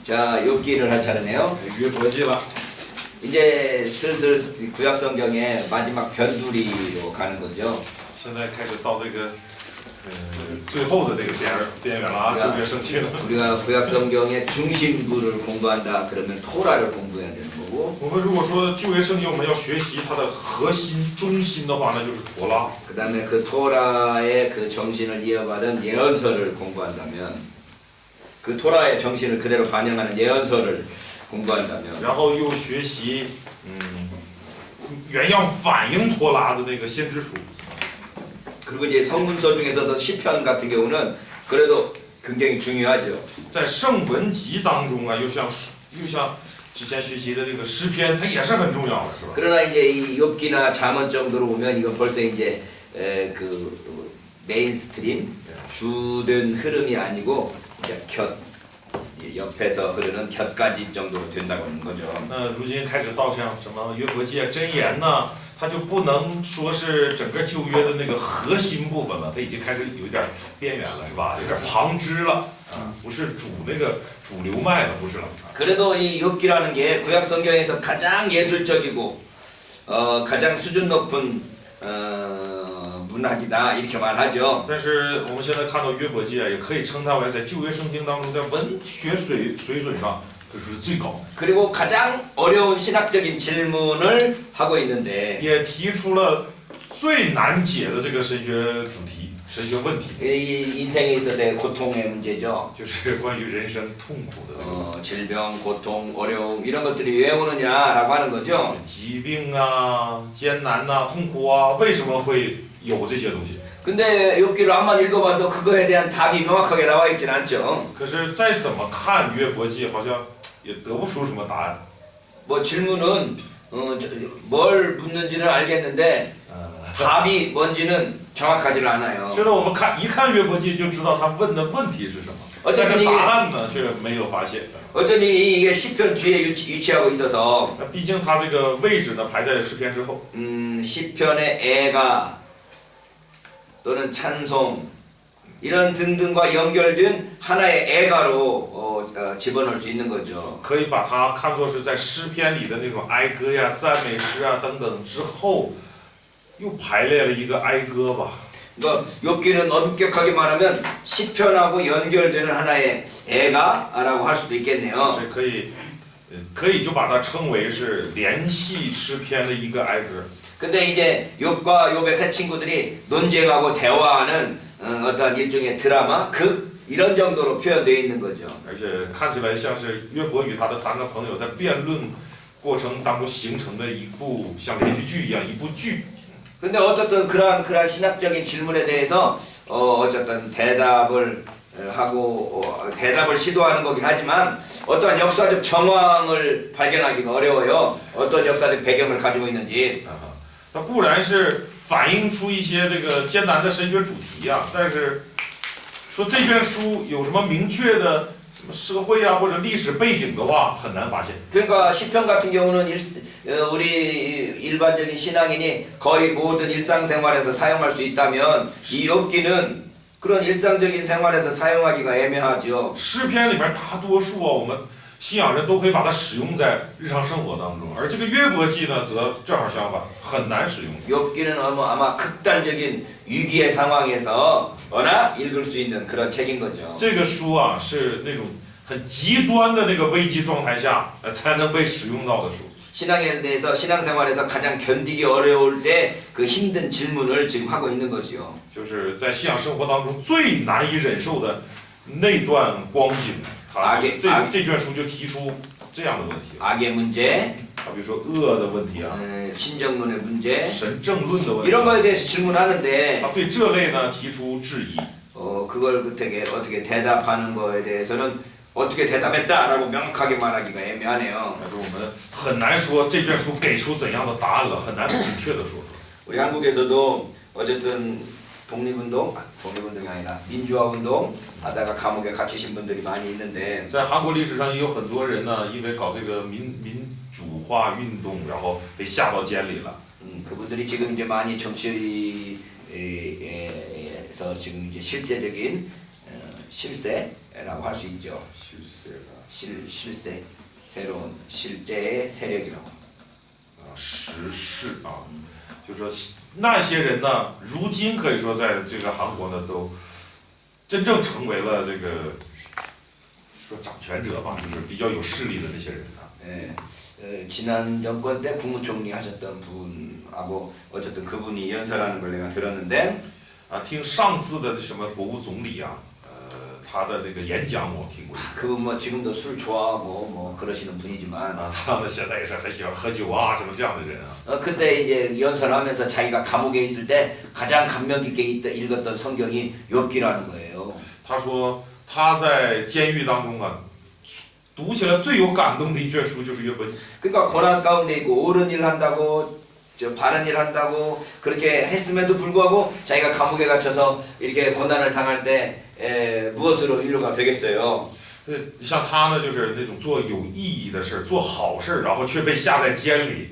자, 욥기를 할 차례네요. 约伯记了。 이제 슬슬 구약 성경의 마지막 변두리로 가는 거죠. 现在开始到这个最后的这个边缘了啊，旧约圣经。 우리가 구약 성경의 중심부를 공부한다 그러면 토라를 공부해야 되는 거고. 我们如果说旧约圣经我们要学习它的核心中心的话，那就是陀拉。 그다음에 그 토라의 그 정신을 이어받은 예언서를 공부한다면 그 토라의 정신을 그대로 반영하는 예언서를 공부한다면 然后又学习原样反映陀拉的那个先知书。 그리고 이제 성문서 중에서도 시편 같은 경우는 그래도 굉장히 중요하죠. 在圣文集当中啊，又像之前学习的这个诗篇，它也是很重要的，是吧？ 그러나 이제 이 욥기나 잠언 정도로 보면 이건 벌써 이제 그 메인스트림 주된 흐름이 아니고 이제 옆에서 흐르는 곁가지 정도로 된다고 하는 거죠. 那如今开始到像什么约伯记、箴言呢，它就不能说是整个旧约的那个核心部分了，它已经开始有点边缘了，是吧？有点旁支了，不是那个主流脉了，不是了。 그래도 이 욥기라는 게 구약 성경에서 가장 예술적이고 가장 수준 높은 문학이다 이렇게 말하죠. 但是我们现在看到约伯记啊，也可以称它为在旧约圣经当中，在文学水准上可是最高， 그리고 가장 어려운 신학적인 질문을 하고 있는데 也提出了最难解的这个神学主题、神学问题， 이 인생에 있어서의 고통의 문제죠. 就是关于人生痛苦的这个 질병, 고통, 어려움 이런 것들이 왜 오느냐라고 하는 거죠. 疾病啊、艰难呐、痛苦啊，为什么会有这些东西？ 근데 욥기를 한번 읽어봐도 그거에 대한 답이 명확하게 나와 있진 않죠. 可是再怎么看约伯记，好像也得不出什么答案。 뭐 질문은 뭘 묻는지는 알겠는데 답이 뭔지는 정확하지를 않아요. 就是我们一看约伯记就知道他问的问题是什么，但是答案呢却没有发现。 어쩐지 이게 시편 뒤에 위치하고 있어서 那毕竟它这个位置呢排在诗篇之后。 시편의 애가 또는 찬송 이런 등등과 연결된 하나의 애가로 집어넣을 수 있는 거죠. 可以把它看作是在诗篇里的那种哀歌呀、赞美诗啊等等之后，又排列了一个哀歌吧。 그러니까 욥기는 엄격하게 말하면 시편하고 연결되는 하나의 애가라고 할 수도 있겠네요. 所以可以就把它称为是联系诗篇的一个哀歌。 근데 이제 욥과 욥의 세 친구들이 논쟁하고 대화하는 어떤 일종의 드라마, 극 이런 정도로 표현되어 있는 거죠. 而且看起来像是约伯与他的3个朋友在辩论过程当中形成的一部像连续剧一样一部剧。 근데 어쨌든 그러한 신학적인 질문에 대해서 어쨌든 대답을 하고 대답을 시도하는 거긴 하지만 어떠한 역사적 정황을 발견하기가 어려워요. 어떤 역사적 배경을 가지고 있는지. 它固然是反映出一些这个艰难的神学主题啊，但是说这卷书有什么明确的什么社会啊或者历史背景的话，很难发现。 그러니까 시편 같은 경우는 우리 일반적인 신앙인이 거의 모든 일상생활에서 사용할 수 있다면 이 욥기는 그런 일상적인 생활에서 사용하기가 애매하죠. 诗篇里面大多数啊，我们信仰人都可以把它使用在日常生活当中，而这个约伯记呢，则正好相反，很难使用。 욥기는 아마 극단적인 위기의 상황에서 워낙 읽을 수 있는 그런 책인 거죠. 这个书啊，是那种很极端的那个危机状态下才能被使用到的书。 신앙에 대해서 신앙생활에서 가장 견디기 어려울 때 그 힘든 질문을 지금 하고 있는 거지요. 就是在信仰生活当中最难以忍受的那段光景，这卷书就提出这样的问题。 악의 문제, 比如说恶的问题啊， 신정론의 문제, 神政论的问题， 이런 거에 대해서 질문하는데 他对这类呢提出质疑。 그걸 어떻게 대답하는 거에 대해서는 어떻게 대답했다라고 명확하게 말하기가 애매하네요. 但是我们很难说这卷书给出怎样的答案了，很难准确的说出。 우리 한국에서도 어쨌든 독립운동이 아니라 민주화운동 하다가 감옥에 갇히신 분들이 많이 있는데 在韩国历史上也有很多人呢，因为搞这个民主化运动，然后被下到监里了。 그분들이 지금 이제 많이 정치에서 지금 이제 실제적인 실세라고 할 수 있죠. 실세, 새로운 실제의 세력이라고. 时势啊，就说那些人呢，如今可以说在这个韩国呢，都真正成为了这个说掌权者吧，就是比较有势力的那些人啊。 예, 지난 정권 때 국무총리 하셨던 분하고 어쨌든 그분이 연설하는 걸 내가 들었는데 啊，听上次的什么国务总理啊，他的那个演讲我听过一次。 그분 뭐 지금도 술 좋아하고 뭐 그러시는 분이지만 啊，他呢现在也是很喜欢喝酒啊，什么这样的人啊。 그때 이제 연설하면서 자기가 감옥에 있을 때 가장 감명 깊게 읽었던 성경이 욥기라는 거예요. 他说他在监狱当中啊，读起来最有感动的一卷书就是约伯记。 그러니까 고난 가운데 있고 옳은 일 한다고 바른 일 한다고 그렇게 했음에도 불구하고 자기가 감옥에 갇혀서 이렇게 고난을 당할 때 무엇으로 위로가 되겠어요? 像他呢，就是那种做有意义的事，做好事，然后却被下在监里，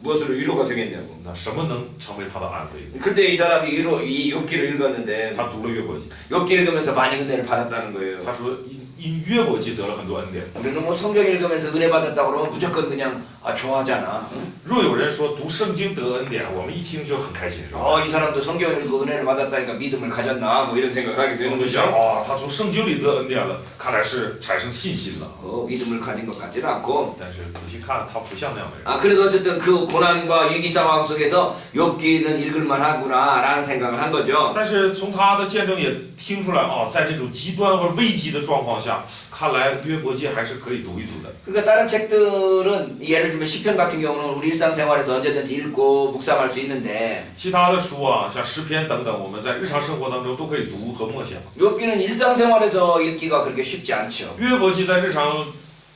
무엇으로 위로가 되겠냐고. 那什么能成为他的安慰？ 그때 이 사람이 이 욥기를 읽었는데 他读了约伯记， 욥기 읽으면서 많이 은혜를 받았다는 거예요. 他说因约伯记得了很多恩典。 우리는 뭐 성경 읽으면서 은혜 받았다고 그러면 무조건 그냥 좋아하잖아. 若有人说读圣经得恩典，我们一听就很开心，是吧？ 이 사람도 성경 읽고 은혜를 받았다니까 믿음을 가졌나 뭐 이런 생각하게 我 되는 们就想 거죠. 啊，他从圣经里得恩典了，看来是产生信心了。 믿음을 가진 것 같지는 않고. 但是仔细看，他不像那样的人。 그래도 어쨌든 그 고난과 위기 상황 속에서 욥기는 읽을만 하구나라는 생각을 한 거죠. 但是从他的见证也听出来啊，在那种极端或者危机的状况下，看来约伯记还是可以读一读的。 그러니까 다른 책들은 예를 들면 시편 같은 경우는 우리 일상생활에서 언제든지 읽고 묵상할 수 있는데 其他的书啊，像诗篇等等，我们在日常生活当中都可以读和默想。 욥기는 일상생활에서 읽기가 그렇게 쉽지 않죠. 约伯记在日常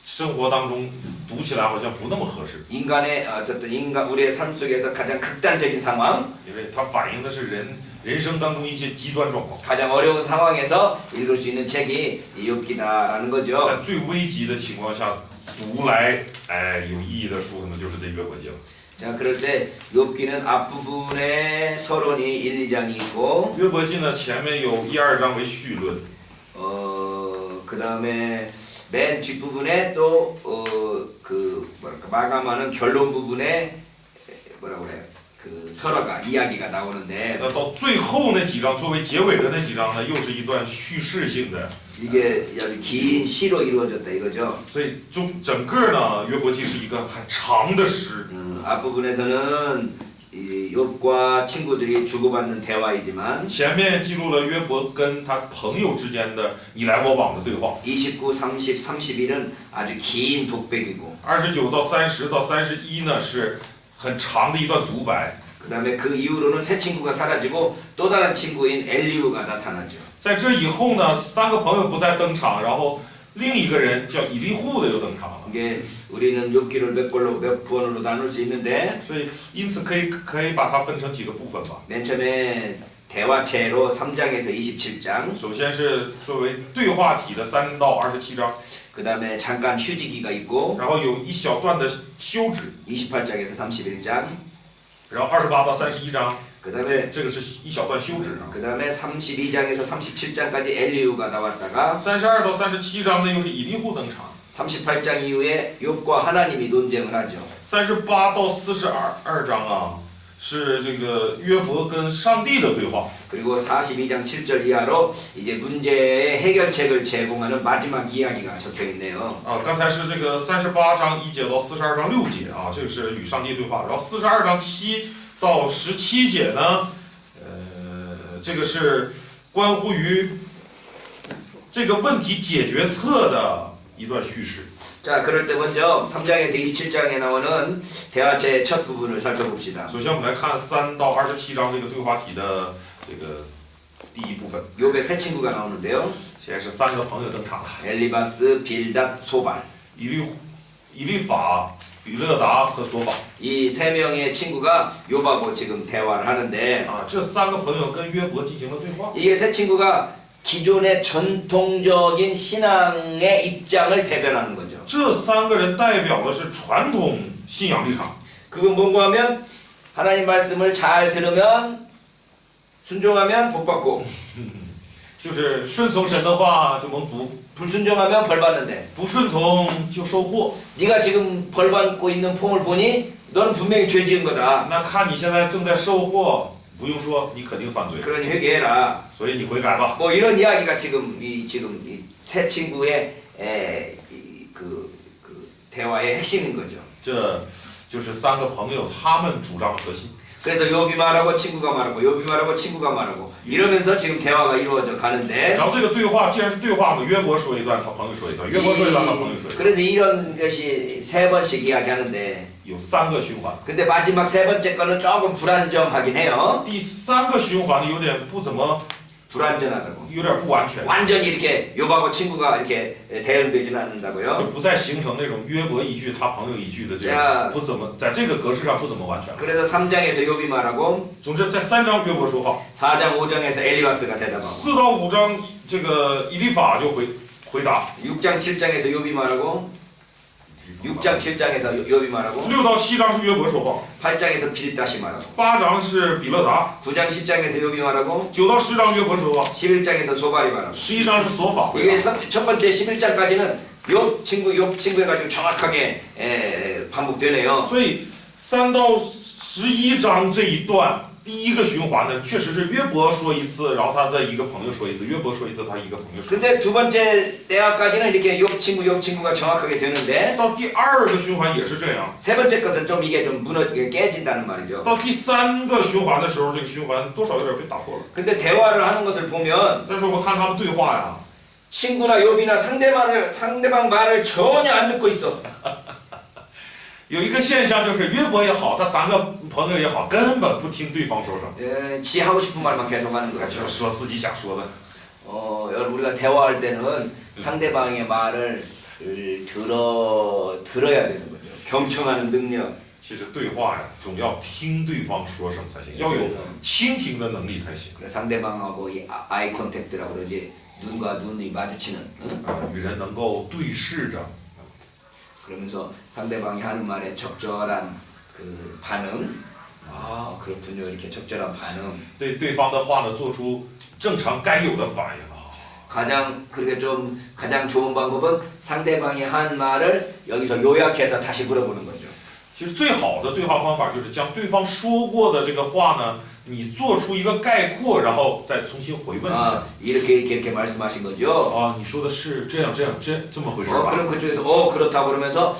生活当中读起来好像不那么合适， 인간의 어쨌든 우리의 삶 속에서 가장 극단적인 상황, 因为它反映的是人生当中一些极端状况。 가장 어려운 상황에서 읽을 수 있는 책이 이 욥기다라는 在 거죠. 最危急的情况下读来，有意义的书可能就是这约伯记了。 자, 그럴 때 욥기는 앞부분에 서론이 1, 2장이 있고 约伯记呢，前面有1、2章为绪论， 그다음에 맨 뒷부분에 또 마감하는 결론 부분에 뭐라 그래? 그 설화가 이야기가 나오는데 那到最后那几章作为结尾的那几章呢，又是一段叙事性的。 이게 아주 긴 시로 이루어졌다 이거죠. 所以整个呢，约伯记是一个很长的诗。 앞부분에서는 이 욥과 친구들이 주고받는 대화이지만 前面记录了约伯跟他朋友之间的你来我往的对话。 29, 30, 31은 아주 긴 독백이고 29到30到31呢是很长的一段独白。 그다음에 그 이후로는 새 친구가 사라지고 또 다른 친구인 엘리우가 나타나죠. 在这以后呢，3个朋友不再登场，然后另一个人叫以利户的又登场了。 이게 우리는 욥기를 몇 번으로 나눌 수 있는데 所以因此可以把它分成几个部分吧。 맨 처음에 대화체로 3장에서 27장 首先是作为对话体的3到27章， 그다음에 잠깐 휴지기가 있고 然后有一小段的休止， 28장에서 31장 然后28到31章， 그다음에 这个是一小段休止。 그다음에 32장에서 37장까지 엘리우가 나왔다가 32到37章呢又是以利户登场。 38장 이후에 욥과 하나님이 논쟁을 하죠. 38到42章啊，是这个约伯跟上帝的对话。 그리고 42장 7절 이하로 이제 문제의 해결책을 제공하는 마지막 이야기가 적혀 있네요. 啊，刚才是这个38章1节到42章6节啊，这个是与上帝对话。然后42章7到17节呢，这个是关乎于这个问题解决策的一段叙事。 자, 그럴 때 먼저 3장에서 27장에 나오는 대화체의 첫 부분을 살펴봅시다. 首先我们来看3到27章这个对话体的这个第一部分。 욥의 세 친구가 나오는데요. 现在是3个朋友登场了， 엘리바스, 빌닷, 소발. 以利法、比勒达和索法。 이 세 명의 친구가 욥하고 지금 대화를 하는데 啊，这3个朋友跟约伯进行了对话。 이게 세 친구가 기존의 전통적인 신앙의 입장을 대변하는 거죠. 这3个人代表的是传统信仰立场。 그건 뭔가 하면 하나님 말씀을 잘 들으면 순종하면 복 받고 就是顺从神的话就蒙福， 불순종하면 벌 받는데 不顺从就收获。 네가 지금 벌 받고 있는 폼을 보니 너는 분명히 죄 지은 거다. 那看你现在正在收获，不用说，你肯定犯罪， 그러니 회개해라. 所以你悔改吧。 뭐 이런 이야기가 지금 이 새 친구의 그 대화의 핵심인 거죠. 这就是三个朋友他们主张的核心。 그래서 요비 말하고 친구가 말하고 요비 말하고 친구가 말하고 이러면서 지금 대화가 이루어져 가는데 然后这个对话既然是对话嘛，约伯说一段，他朋友说一段，约伯说一段，他朋友说一段， 그런데 이런 것이 세 번씩 이야기하는데 有三个循环。 근데 마지막 세 번째 거는 조금 불안정하긴 해요. 第三个循环呢，有点不怎么， 불안전하다고. 有点不完全， 완전히 이렇게 요하고 친구가 이렇게 대응되지는 않는다고요. 就不再形成那种约伯一句他朋友一句的这呀样，不怎么在这个格式上不怎么完全。 그래서 3장에서 요비 말하고 总之，在3章约伯说话， 4장 5장에서 엘리바스가 대답하고 4到5章这个以利法就回答， 6장 7장에서 요비 말하고 6장 7장에서 요비 말하고 6到7章是约伯说话， 8장에서 빌다시 말하고 8章是比勒达， 9장 10장에서 요비 말하고 9到10章约伯说话， 11장에서 소발이 말하고 11章是所法回 이게 答。 첫 번째 11장까지는 욥 친구 해가지고 정확하게 반복되네요. 所以3到11章这一段，第一个循环呢，确实是约伯说一次，然后他的一个朋友说一次，约伯说一次，他一个朋友说一次。 근데 두 번째 대화까지는 이렇게 욥 친구가 정확하게 되는데 到第二个循环也是这样， 세 번째 것은 좀 이게 좀 깨진다는 말이죠. 到第3个循环的时候，这个循环多少有点被打破了。 근데 대화를 하는 것을 보면 但是我看他们对话呀， 친구나 욥이나 상대방 말을 전혀 안 듣고 있어. 有一个现象就是约伯也好，他3个朋友也好，根本不听对方说什么， 지 하고 싶은 말만 계속 하는 거야. 就说自己想说的。 여러분 우리가 대화할 때는 상대방의 말을 들어야 되는 거죠. 경청하는 능력. 其实对话呀，总要听对方说什么才行，要有倾听的能力才行。 그래 상대방하고 이 아이 컨택트라고 그러지 눈과 눈이 마주치는. 응? 与人能够对视着， 그러면서 상대방이 하는 말에 적절한 그 반응. 아 그렇군요. 이렇게 적절한 반응. 对对方的话呢，做出正常该有的反应啊。 가장 좋은 방법은 상대방이 한 말을 여기서 요약해서 다시 물어보는 거죠. 其实最好的对话方法就是将对方说过的这个话呢，你做出一个概括，然后再重新回问一下。 이렇게 말씀하신 거죠. 啊，你说的是这样这么回事吧？ 그럼 그쪽에서 그렇다고 그러면서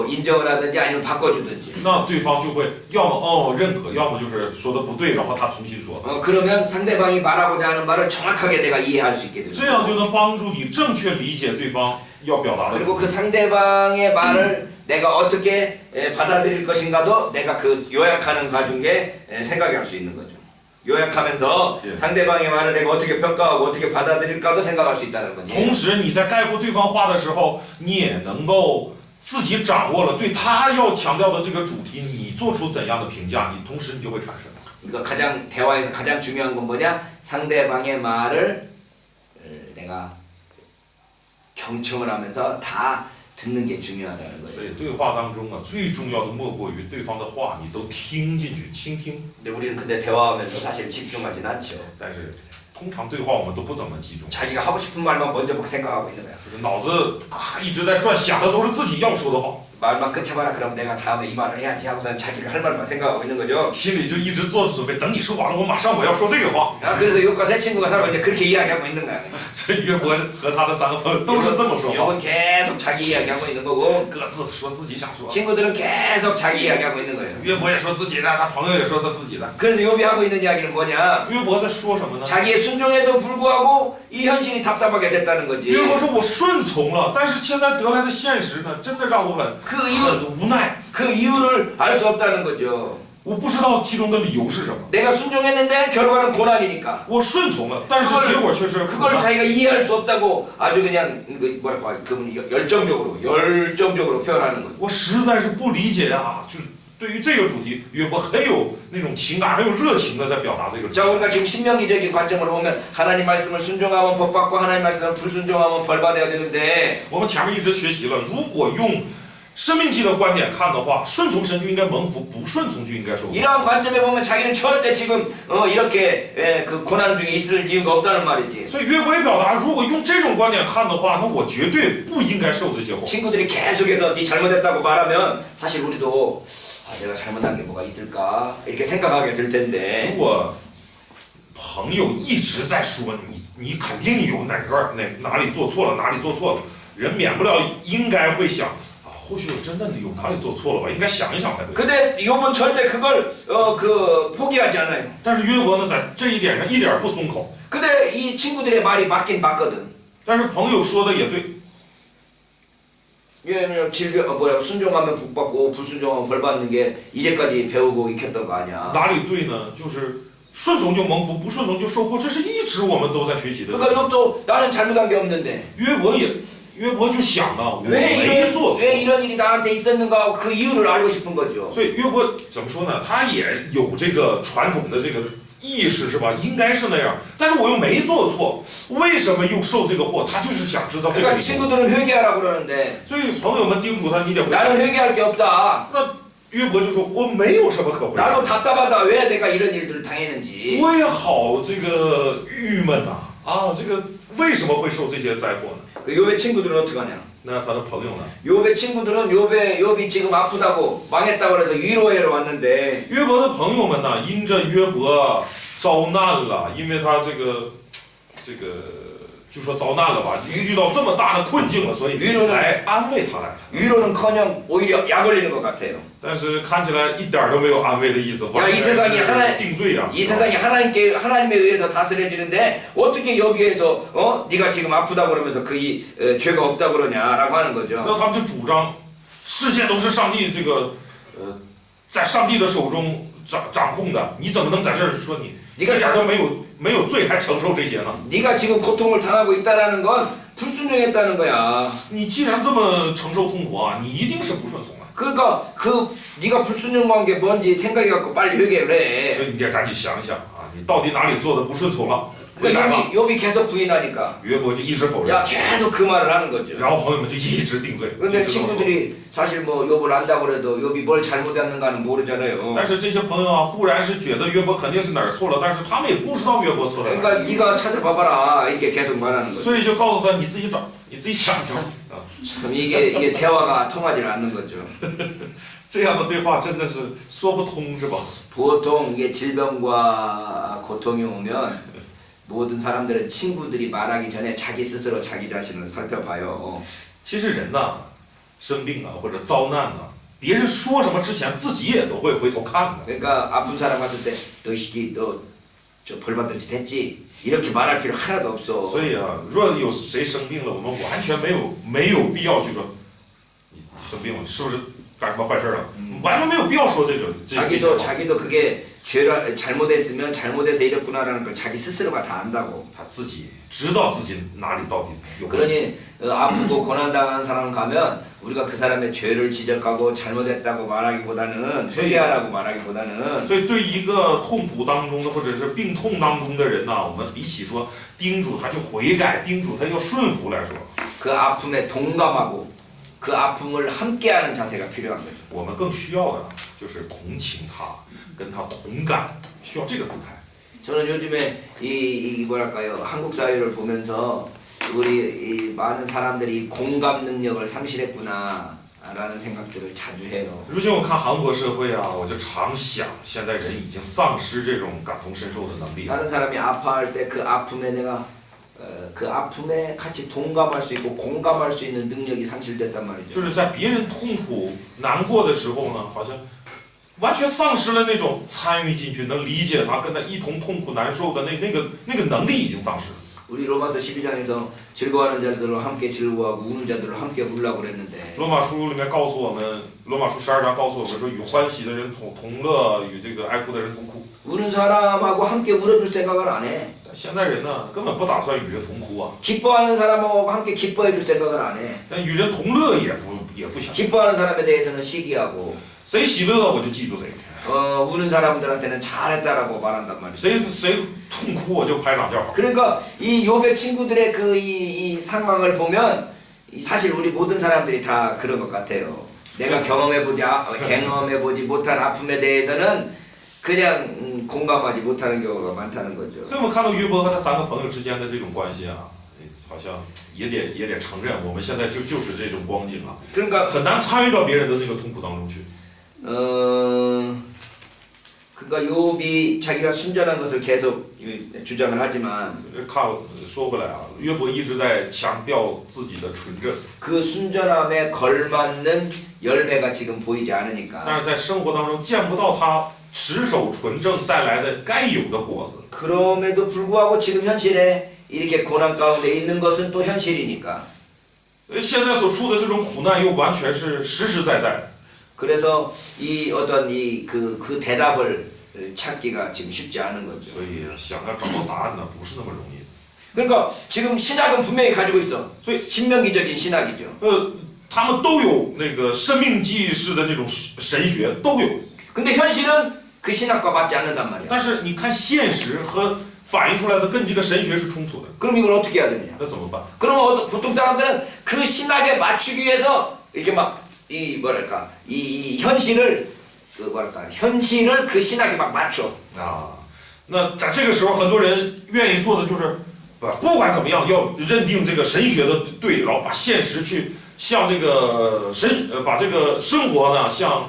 인정을 하든지 아니면 바꿔주든지. 那对方就会要么认可，要么就是说的不对，然后他重新说。 그러면 상대방이 말하고자 하는 말을 정확하게 내가 이해할 수 있게 되는 这样就能帮助你正确理解对方要表达的。 그리고 그 상대방의 말을 내가 어떻게 받아들일 것인가도 내가 그 요약하는 과정에 생각할 수 있는 거죠. 요약하면서 예. 상대방의 말을 내가 어떻게 평가하고 어떻게 받아들일까도 생각할 수 있다는 거죠. 同时你在概括对方话的时候，你也能够自己掌握了对他要强调的这个主题，你做出怎样的评价，你同时你就会产生。 그러니까 대화에서 가장 중요한 건 뭐냐? 상대방의 말을 내가 경청을 하면서 다 듣는 게 중요하다는 거예요. 所以对话当中啊，最重要的莫过于对方的话你都听进去，倾听。 근데 우리는 대화하면서 사실 집중하진 않죠. 但是通常对话我们都不怎么集中， 자기가 하고 싶은 말만 먼저 막 생각하고 있는 거야. 就是脑子一直在转，想的都是自己要说的话， 말만 끊쳐봐라. 그럼 내가 다음에 이 말을 해야지 하고서 자기가 할 말만 생각하고 있는 거죠. 心里就一直做准备，等你说完了，我马上我要说这个话。 그래서 욕과 새 친구가 서로 이제 그렇게 이야기하고 있는 거야. 所以约伯和他的3个朋友都是这么说话， 욕은 계속 자기 이야기하고 있는 거고 各自说自己想说。 친구들은 계속 자기 이야기하고 있는 거예요. 约伯也说自己的，他朋友也说他自己的。 그래서 욥이 하고 있는 이야기는 뭐냐? 约伯在说什么呢？ 자기의 순종에도 불구하고 이 현실이 답답하게 됐다는 거지. 约伯说：“我顺从了，但是现在得来的现实呢，真的让我很无奈。 그 이유를 알 수 없다는 거죠. 我不知道其中的理由是什么。 내가 순종했는데 결과는 고난이니까. 我顺从了，但是结果却是苦 그걸 难。 자기가 이해할 수 없다고 아주 그냥 그분이 열정적으로 표현하는 거죠. 我实在是不理解啊！就是对于这个主题，约伯很有那种情感，很有热情的在表达这个主题。 자, 우리가 지금 신명기적인 관점으로 보면 하나님 말씀을 순종하면 복 받고 하나님 말씀을 불순종하면 벌 받아야 되는데 我们前面一直学习了，如果用生命记的观点看的话，顺从神就应该蒙福，不顺从就应该受苦。 이러한 관점에 보면 자기는 절대 지금 이렇게 그 고난 중에 있을 이유가 없다는 말이지. 所以约伯也表达，如果用这种观点看的话，那我绝对不应该受这些祸。 친구들이 계속해서 네 잘못했다고 말하면 사실 우리도 내가 잘못한 게 뭐가 있을까 이렇게 생각하게 될 如 텐데. 果朋友一直在说你肯定有哪里做错了，哪里做错了，人免不了应该会想啊，或许我真的有哪里做错了吧，应该想一想才对。 근데 욥은 절대 그걸 포기하지 않아요. 但是约伯呢，在这一点上一点不松口。 근데 이 친구들의 말이 맞긴 맞거든. 但是朋友说的也对， 순종하면 복 받고 불순종하면 벌 받는 게 이제까지 배우고 익혔던 거 아니야. 哪里对呢？就是顺从就蒙福，不顺从就受祸，这是一直我们都在学习的。 그러니까 욥도 나는 잘못한 게 없는데 约伯就想啊，我 왜 没做错。 이런 일이 나한테 있었는가 하고 그 이유를 알고 싶은 거죠. 所以约伯怎么说呢？他也有这个传统的这个意识是吧？应该是那样，但是我又没做错，为什么又受这个祸？他就是想知道这个 그러니까 理由。 친구들은 회개하라고 그러는데 所以朋友们叮嘱他，你得回 나는 来。 회개할 게 없다. 那约伯就说：“我没有什么可回来 나도 的， 답답하다. 왜 내가 이런 일들을 당했는지. 我也好这个郁闷呐啊，这个为什么会受这些灾祸呢？ 그 욥의 친구들은 어떻게 하냐? 那他的朋友呢？ 욥의 친구들은 욥이 지금 아프다고 망했다고 해서 위로회를 왔는데 约伯的朋友们呢，因着约伯遭难了，因为他这个就说遭难了吧，遇到这么大的困境了，所以来安慰他来。 위로는커녕 오히려 약 올리는 것 같아요. 但是看起来一点都没有安慰的意思， 야 完 이 全 세상이 是定罪啊！ 이 세상이 하나님에 의해서 다스려지는데 어떻게 여기에서 네가 지금 아프다고 그러면서 그 죄가 없다고 그러냐라고 하는 那 거죠. 他们就主张世界都是上帝这个在上帝的手中掌控的，你怎么能在这儿说你一点都没有罪还承受这些呢？ 네가 지금 고통을 당하고 있다라는 건 불순종했다는 거야. 你既然这么承受痛苦啊，你一定是不顺从啊！ 그러니까 네가 불순종한 게 뭔지 생각해 갖고 빨리 회개를 所 해. 以你得赶紧想一想啊，你到底哪里做的不顺从了？回 그러니까 来吧。 욥이 계속 부인하니까 约伯就一直否认， 야 계속 그 말을 하는 거죠. 然后朋友们就一直定罪。 근데 一直都说 친구들이 사실 뭐 욥을 안다고 해도 욥이 뭘 잘못했는가는 모르잖아요. 但是这些朋友啊，固然是觉得约伯肯定是哪儿错了，但是他们也不知道约伯错了哪儿。 그러니까 네가 찾아봐봐라 이렇게 계속 말하는 거죠. 所以就告诉他，你自己找，你自己想想啊。 참 이게 대화가 통하지 않는 거죠. 这样的对话真的是说不通，是吧？ 보통 이게 질병과 고통이 오면 모든 사람들은 친구들이 말하기 전에 자기 스스로 자기 자신을 살펴봐요. 其实人呐，生病啊或者遭难啊，别人说什么之前，自己也都会回头看的。 그러니까 아픈 사람 봤을 때 너 이 새끼 너 저 벌받을 짓 했지? 이렇게 말할 필요 하나도 없어. 所以啊，若有谁生病了，我们完全没有必要去说你生病了是不是干什么坏事了，完全没有必要说这种这些话。 자기도 그게 죄라 잘못했으면 잘못해서 이랬구나라는 걸 자기 스스로가 다 안다고. 他自己知道自己哪里到底有问题。 그러니 아프고 고난당한 사람 가면 우리가 그 사람의 죄를 지적하고 잘못했다고 말하기보다는 회개하라고 말하기보다는 所以对一个痛苦当中的或者是病痛当中的人呐，我们比起说叮嘱他去悔改，叮嘱他要顺服来说， 그 아픔에 동감하고 그 아픔을 함께하는 자세가 필요한 거죠. 我们更需要的就是同情他，跟他同感，需要这个姿态。 저는 요즘에 이 뭐랄까요 한국 사회를 보면서 우리 이 많은 사람들이 공감 능력을 상실했구나라는 생각들을 자주 해요. 如今我看韩国社会啊，我就常想，现在人已经丧失这种感同身受的能力了。 다른 사람이 아파할 때 그 아픔에 내가 그 아픔에 같이 동감할 수 있고 공감할 수 있는 능력이 상실됐단 말이죠. 就是在别人痛苦难过的时候呢，好像完全丧失了那种参与进去、能理解他、跟他一同痛苦难受的那个能力已经丧失了。 우리 로마서 12장에서 즐거워하는 자들로 함께 즐거워하고 우는 자들로 함께 울라고 그랬는데 罗马书里面告诉我们，罗马书12章告诉我们说，与欢喜的人同乐，与这个爱哭的人同哭。 우는 사람하고 함께 울어줄 생각을 안 해. 但现在人呢，根本不打算与人同哭啊， 기뻐하는 사람하고 함께 기뻐해줄 생각을 안 해. 但与人同乐也不想。 기뻐하는 사람에 대해서는 시기하고 谁喜乐我就嫉妒谁， 우는 사람들한테는 잘했다라고 말한단 말이야. 谁痛哭我就拍掌叫好。 그러니까 이 욥의 친구들의 그 이 상황을 보면 사실 우리 모든 사람들이 다 그런 것 같아요. 내가 경험해보지 못한 아픔에 대해서는 그냥 공감하지 못하는 경우가 많다는 거죠. 所以我们看到约伯和他3个朋友之间的这种关系啊，好像也得承认，我们现在就是这种光景啊， 그러니까 很难参与到别人的那个痛苦当中去。 그러니까 욥이 자기가 순전한 것을 계속 주장을 하지만 看说回来啊，约伯一直在强调自己的纯正， 그 순전함에 걸맞는 열매가 지금 보이지 않으니까 但是在生活当中见不到他持守纯正带来的该有的果子。 그럼에도 불구하고 지금 현실에 이렇게 고난 가운데 있는 것은 또 현실이니까 现在所处的这种苦难又完全是实实在在。 그래서 이 어떤 그 대답을 찾기가 지금 쉽지 않은 거죠. 所以想要找到答案呢，不是那么容易。 그러니까 지금 신학은 분명히 가지고 있어. 所以 신명기적인 신학이죠. 他们都有那个生命记忆式的那种神学都有， 근데 현실은 그 신학과 맞지 않는단 말이야. 但是你看现实和反映出来的跟这个神学是冲突的， 그럼 이걸 어떻게 해야 되느냐? 那怎么办？ 그러면 보통 사람들은 그 신학에 맞추기 위해서 이렇게 막 이 뭐랄까 이 현실을 현실을 그 신학에 막 맞춰. 啊，那在这个时候，很多人愿意做的就是不管怎么样，要认定这个神学的对，然后把现实去向这个把这个生活呢向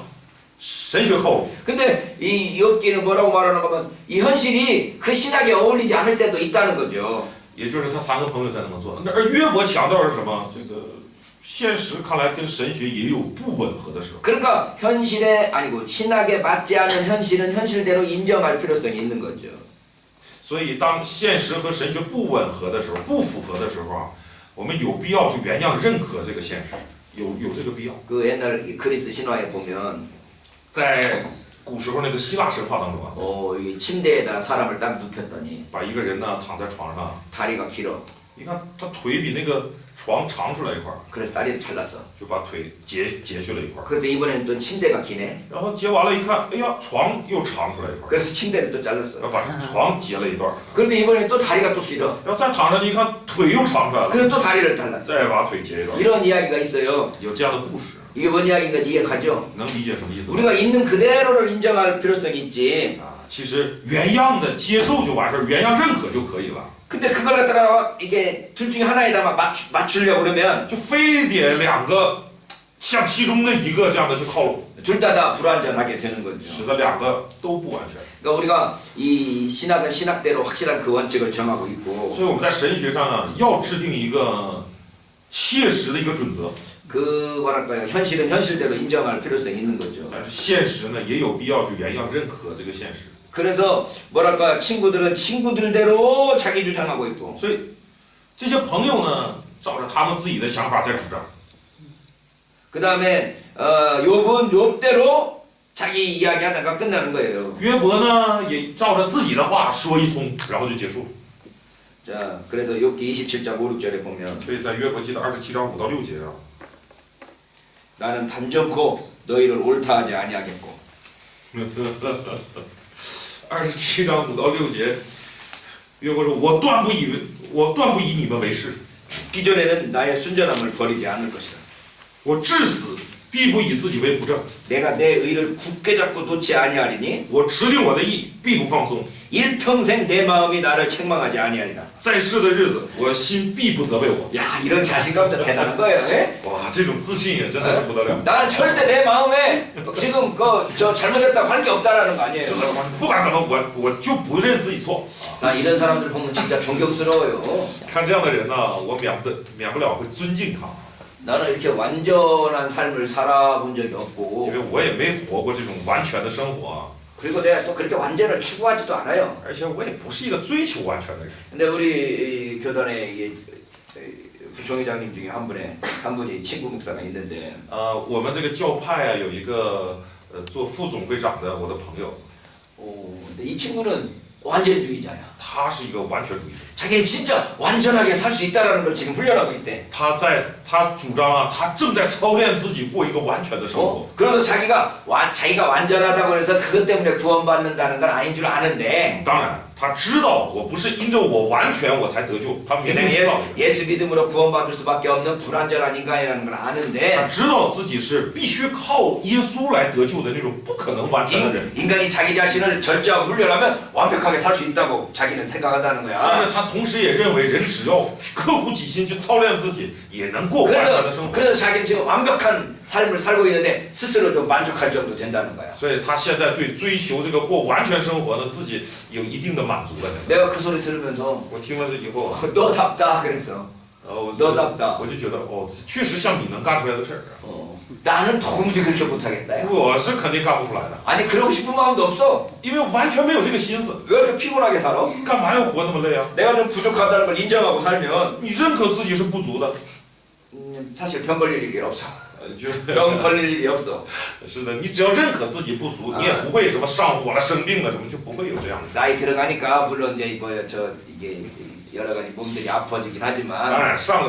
神学靠拢。 근데 이 욥기는 뭐라고 말하는 거면 이 현실이 그 신학에 어울리지 않을 때도 있다는 거죠. 也就是他3个朋友才那么做。那而约伯强调的是什么？这个现实看来跟神学也有不吻合的时候。 그러니까 현실에 아니고 신학에 맞지 않는 현실은 현실대로 인정할 필요성이 있는 거죠. 所以当现实和神学不吻合的时候，不符合的时候啊，我们有必要去原谅认可这个现实，有这个必要。 그 옛날 그리스 신화에 보면 在古时候那个希腊神话当中啊， 이 침대에다 사람을 딱 눕혔더니 把一个人呢躺在床上， 다리가 길어. 你看他腿比那个床长出来一块儿， 그래서 다리를 잘랐어. 就把腿截去了一块儿。 그런데 이번에는 또 침대가 기네. 然后截完了，一看，哎呀，床又长出来一块儿， 그래서 침대를 또 잘랐어. 然后把床截了一段儿， 그런데 이번에 또 다리가 또 길어. 然后再躺上去一看，腿又长出来了， 그래서 또 다리를 잘랐어. 再把腿截一段儿。 이런 이야기가 있어요. 有这样的故事， 이게 뭔 이야기인가 이해가죠? 能理解什么意思吗？ 우리가 있는 그대로를 인정할 필요성이 있지. 啊，其实原样的接受就完事儿，原样认可就可以了， 근데 그걸 갖다가 이게 둘 중에 하나에다가 맞추려고 그러면 就非得2个向其中的一个这样的去靠拢， 둘 다 불완전하게 되는 거죠. 使得2个都不完全。 그러니까 우리가 이 신학은 신학대로 확실한 그 원칙을 정하고 있고 所以我们在神学上啊，要制定一个切实的一个准则， 그 뭐랄까요 현실은 현실대로 인정할 필요성이 있는 거죠. 但是现实呢也有必要去原样认可这个现实。 그래서 뭐랄까 친구들은 친구들대로 자기 주장하고 있고 所以这些朋友呢，照着他们自己的想法在主张。 그 다음에 욥은 욥대로 자기 이야기하다가 끝나는 거예요. 约伯呢也照着自己的话说一通，然后就结束了。 자 그래서 욥기 27장 5, 6절에 보면 所以在约伯记的27章5到6节啊， 나는 단정코 너희를 옳다 하지 아니하겠고 27章5到6节，约伯说：“我断不以你们为是， 죽기 전에는 나의 순전함을 버리지 않을 것이다. 我至死必不以自己为不正， 내가 내 의를 굳게 잡고 놓지 아니하리니 我持定我的意，必不放松。 일평생 내 마음이 나를 책망하지 아니하리라. 在世的日子，我心必不责备我。 야 이런 자신감도 대단한 거예요. 예? ”哇，这种自信也真的是不得了。 나는 절대 내 마음에 지금 저 잘못했다고 할 게 없다라는 거 就 아니에요. 是不管怎么，我就不认自己错。 나 이런 사람들 보면 진짜 존경스러워요. 看这样的人呢，我免不了会尊敬他， 나는 이렇게 완전한 삶을 살아본 적이 因 없고 为我也没活过这种完全的生活啊， 그리고 내가 또 그렇게 완전을 추구하지도 않아요. 而且我也不是一个追求完全的人。 근데 우리 교단에 부총회장님 중에 한 분이 친구 목사가 있는데 我们这个教派啊，有一个做副总会长的我的朋友， 근데 이 친구는 완전주의자야. 他是一个完全主义者。 자기 진짜 완전하게 살 수 있다라는 걸 지금 훈련하고 있대. 他主张啊，他正在操练自己过一个完全的生活。 그래서 자기가 완전하다고 해서 그것 때문에 구원받는다는 건 아닌 줄 아는데 当然，他知道我不是因着我完全我才得救，他明明知道。 예수 믿음으로 구원받을 수밖에 없는 불완전한 인간이라는 걸 아는데 他知道自己是必须靠耶稣来得救的那种不可能完全的人。 인간이 자기 자신을 절제하고 훈련하면 완벽하게 살 수 있다고 자기는 생각한다는 但 거야. 是他同时也认为人只要刻苦己心去操练自己，也能过完全的生活。 그래서 자기는 지금 완벽한 삶을 살고 있는데 스스로 좀 만족할 정도 된다는 거야. 所以他现在对追求这个过完全生活呢，自己有一定的满足了。 내가 그 소리 들으면서 我听了这以后， 너 답다 그랬어. 我 너 답다. 我就觉得哦，确实像你能干出来的事儿。 나는 도무지 그렇게 못하겠다. 야. 我是肯定干不出来的， 아니 그러고 싶은 마음도 없어. 因为完全没有这个心思， 왜 이렇게 피곤하게 살아? 干嘛要活那么累啊？ 내가 좀 부족하다는 걸 인정하고 살면 你认可自己是不足的， 사실 병 걸릴 일이 없어. 就 병 걸릴 일이 없어. 是的，你只要认可自己不足，你也不会什么上火了、生病了什么，就不会有这样的。 나이 들어가니까 물론 이제 뭐저 이게 여러 가지 몸들이 아파지긴 当 하지만 然，上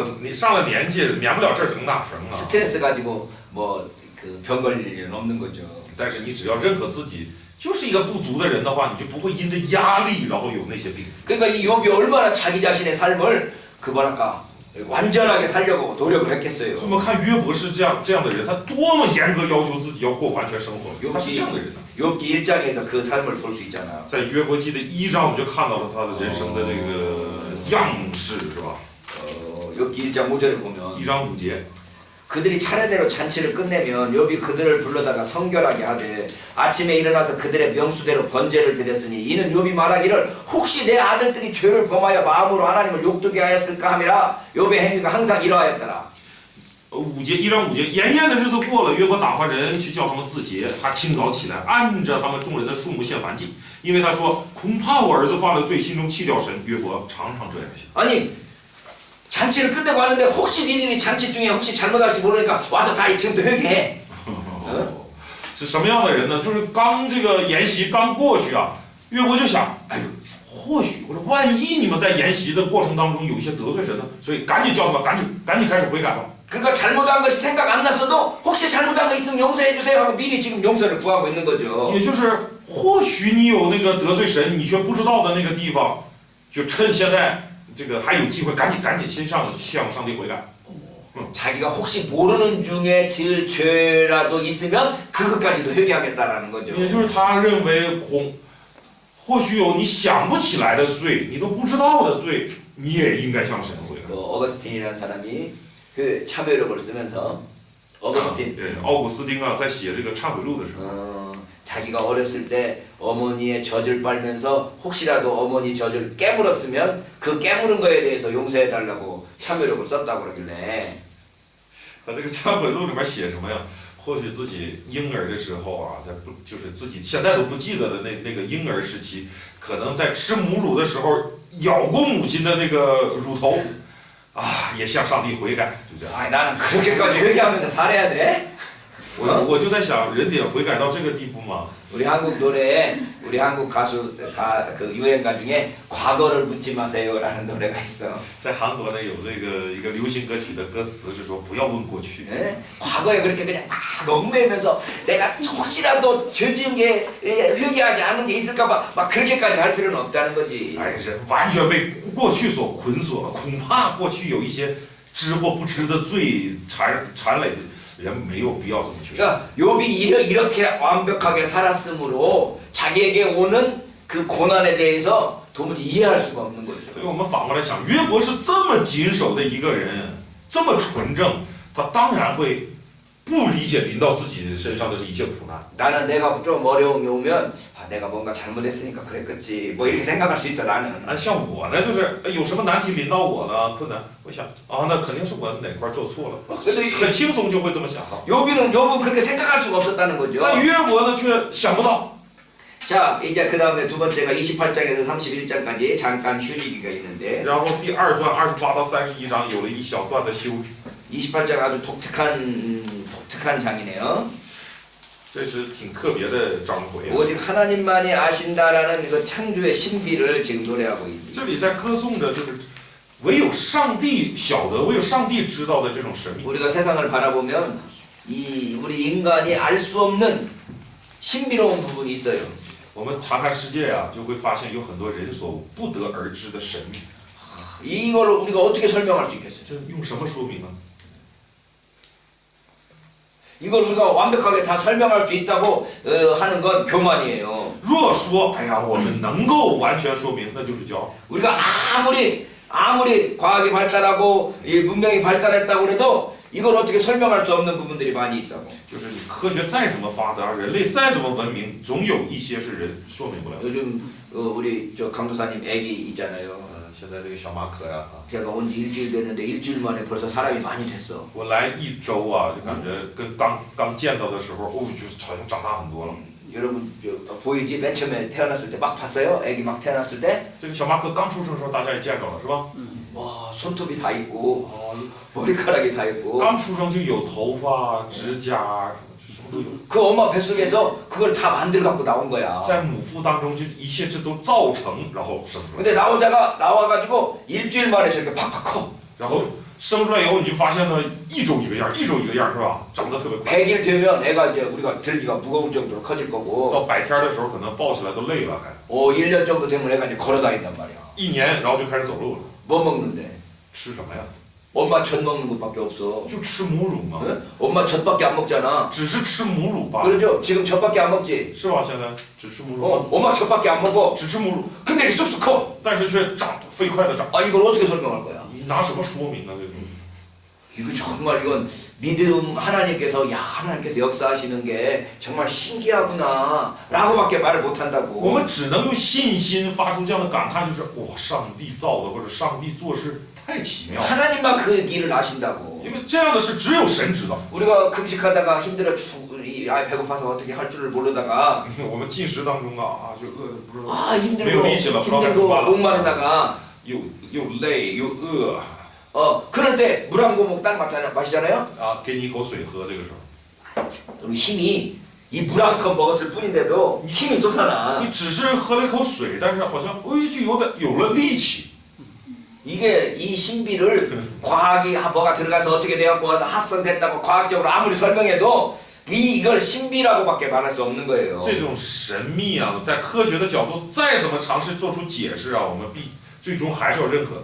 了年纪，免不了这儿疼那疼啊。 스트레스 가지고 뭐 그 병 걸릴 일은 없는 거죠. 但是你只要认可自己就是一个不足的人的话，你就不会因着压力然后有那些病。 그러니까 이 욥이 얼마나 자기 자신의 삶을 그 뭐랄까 완전하게 살려고 노력을 所以 했겠어요. 我们看约伯是这样的人，他多么严格要求自己要过完全生活，他是这样的人呢。 욥기 1장에서 그 삶을 볼 수 있잖아요. 在约伯记的1章，我们就看到了他的人生的这个样式，是吧？ 욥기 1장 5절에 보면 1章5节。 그들이 차례대로 잔치를 끝내면 욥이 그들을 불러다가 성결하게 하되 아침에 일어나서 그들의 명수대로 번제를 드렸으니 이는 욥이 말하기를 혹시 내 아들들이 죄를 범하여 마음으로 하나님을 욕되게 하였을까 함이라. 욥의 행위가 항상 이러하였더라. 5节1章5节，炎炎的日子过了，约伯打发人去叫他们自洁。他清早起来，按着他们众人的数目献燔祭，因为他说恐怕我儿子犯了罪，心中弃掉神。约伯常常这样想。 아니 잔치를 끝내고 왔는데 혹시 니들이 잔치 중에 혹시 잘못할지 모르니까 와서 다 지금도 회개해. 是什么样的人呢？就是刚这个筵席刚过去啊，约伯就想，哎呦，或许或者万一你们在筵席的过程当中有一些得罪神呢，所以赶紧叫他们赶紧开始悔改吧。 그러니까 잘못한 것이 생각 안 났어도 혹시 잘못한 거 있으면 용서해 주세요 하고 미리 지금 용서를 구하고 있는 거죠. 也就是或许你有那个得罪神你却不知道的那个地方，就趁现在这个还有机会，赶紧先向上帝悔改。 자기가 혹시 모르는 중에 지을 죄라도 있으면 그것까지도 회개하겠다라는 거죠. 也就是他认为或许有你想不起来的罪，你都不知道的罪，你也应该向神悔改。 어거스틴이라는 사람이 그 참회록을 쓰면서 어거스틴 对，奥古斯丁啊，在写这个忏悔录的时候， 자기가 어렸을 때 어머니의 젖을 빨면서 혹시라도 어머니 젖을 깨물었으면 그 깨물은 거에 대해서 용서해 달라고 참회록을 썼다고 그러길래 他这个忏悔录里面写什么呀？或许自己婴儿的时候啊，在不就是自己现在都不记得的那个婴儿时期，可能在吃母乳的时候咬过母亲的那个乳头，啊，也向上帝悔改，就这样。 아 나는 그렇게까지 회개하면서 살아야 돼? 我就在想，人得悔改到这个地步吗？ 우리 한국 노래에 우리 한국 가수 그 유행가 중에 과거를 묻지 마세요라는 노래가 있어. 在韩国呢，有这个一个流行歌曲的歌词是说不要问过去。 예? 과거에 그렇게 그냥 막 얽매이면서 내가 혹시라도 죄 지은 게 회개하지 않은 게 있을까봐 막 그렇게까지 할 필요는 없다는 거지. 哎，人完全被过去所捆锁了，恐怕过去有一些知或不知的罪缠累，人没有必要这么去。 그러니까 욥이 이렇게 완벽하게 살았으므로 자기에게 오는 그 고난에 대해서 도무지 이해할 수가 없는 거죠. 所以我们反过来想，约伯是这么谨守的一个人，这么纯正，他当然会不理解临到自己身上的这一切苦难。 나는 내가 좀 어려움이 오면 아, 내가 뭔가 잘못했으니까 그랬겠지 뭐 이렇게 생각할 수 있어 나는. 像我呢，就是有什么难题临到我了，困难，我想啊，那肯定是我哪块做错了，很轻松就会这么想到。 욥은 그렇게 생각할 수가 없었다는 거죠. 但约伯呢，却想不到。 자 이제 그 다음에 두 번째가 28장에서 31장까지 잠깐 휴지기가 있는데 然后第二段28到31章有了一小段的休止， 28장 아주 독특한 장이네요. 这是挺特别的章回。 오직 하나님만이 아신다라는 그 창조의 신비를 지금 노래하고 있지. 这里在歌颂着就是唯有上帝晓得，唯有上帝知道的这种神秘。 우리가 세상을 바라보면 우리 인간이 알 수 없는 신비로운 부분이 있어요. 我们查看世界啊，就会发现有很多人所不得而知的神秘。 이걸 우리가 어떻게 설명할 수 있겠어요? 这用什么说明呢？ 이걸 우리가 완벽하게 다 설명할 수 있다고 하는 건 교만이에요. 若说，哎呀，我们能够完全说明，那就是骄傲。 우리가 아무리 과학이 발달하고 이 문명이 발달했다고 해도 이걸 어떻게 설명할 수 없는 부분들이 많이 있다고. 就是你科学再怎么发达，人类再怎么文明，总有一些是人说明不了的。 요즘 우리 저 강도사님 애기 있잖아요. 现在这个小马可呀， 제가 온 지 일주일 됐는데 일주일 만에 벌써 사람이 많이 됐어. 我来一周啊，就感觉跟刚见到的时候，哦，就是好像长大很多了。 여러분 보이지? 맨 처음에 태어났을 때 막 봤어요? 애기 막 태어났을 때? 这个小马可刚出生的时候，大家也见着了，是吧？ 와 손톱이 다 있고 머리카락이 다 있고 刚出生就有头发、指甲，什么都有。 그 엄마 뱃속에서 그걸 다 만들어 갖고 나온 거야. 在母腹当中，就一切这都造成，然后生出来。 근데 나와가지고 일주일 만에 저렇게 팍팍 커. 然后生出来以后，你就发现它一周一个样，一周一个样，是吧？长得特别快。 100일 되면 애가 이제 우리가 들기가 무거운 정도로 커질 거고 到100天的时候，可能抱起来都累了，该 1년 정도 되면 애가 이제 걸어 다닌단 말이야. 1年，然后就开始走路了。 뭐 먹는데? 吃什么呀？ 엄마 젖 먹는 것밖에 없어. 就吃母乳嘛， 응? 엄마 젖밖에 안 먹잖아. 只是吃母乳罢了， 그러죠? 지금 젖밖에 안 먹지? 是吧？现在只吃母乳， 엄마 젖밖에 안 먹어. 只吃母乳， 근데 이렇게 쑥쑥 커. 但是却长飞快的长。 아 이걸 어떻게 설명할 거야? 你拿什么说明呢？这个东西？ 이거 정말 이건 믿음 하나님께서 하나님께서 역사하시는 게 정말 신기하구나 라고밖에 말을 我 못한다고. 们只能用信心发出这样的感叹，就是哇，上帝造的或者上帝做事太奇妙了， 하나님만 그 길을 아신다고. 因为这样的事只有神知道。 우리가 금식하다가 힘들어 배고파서 어떻게 할 줄을 모르다가 我们进食当中啊，就饿的不知道， 힘들고 힘들고 목마르다가 又累又饿 그럴 때 물 한 고목 딱 마시잖아요. 啊，给你一口水喝，这个时候。 그럼 힘이 이 물 한 컵 먹었을 뿐인데도 힘이 쏟아나. 你只是喝了一口水，但是好像就有了力气。 이게 이 신비를 과학이 뭐가 들어가서 어떻게 되었고 합성됐다고 과학적으로 아무리 설명해도 이걸 신비라고밖에 말할 수 없는 거예요. 这种神秘啊，在科学的角度再怎么尝试做出解释啊，我们最终还是要认可。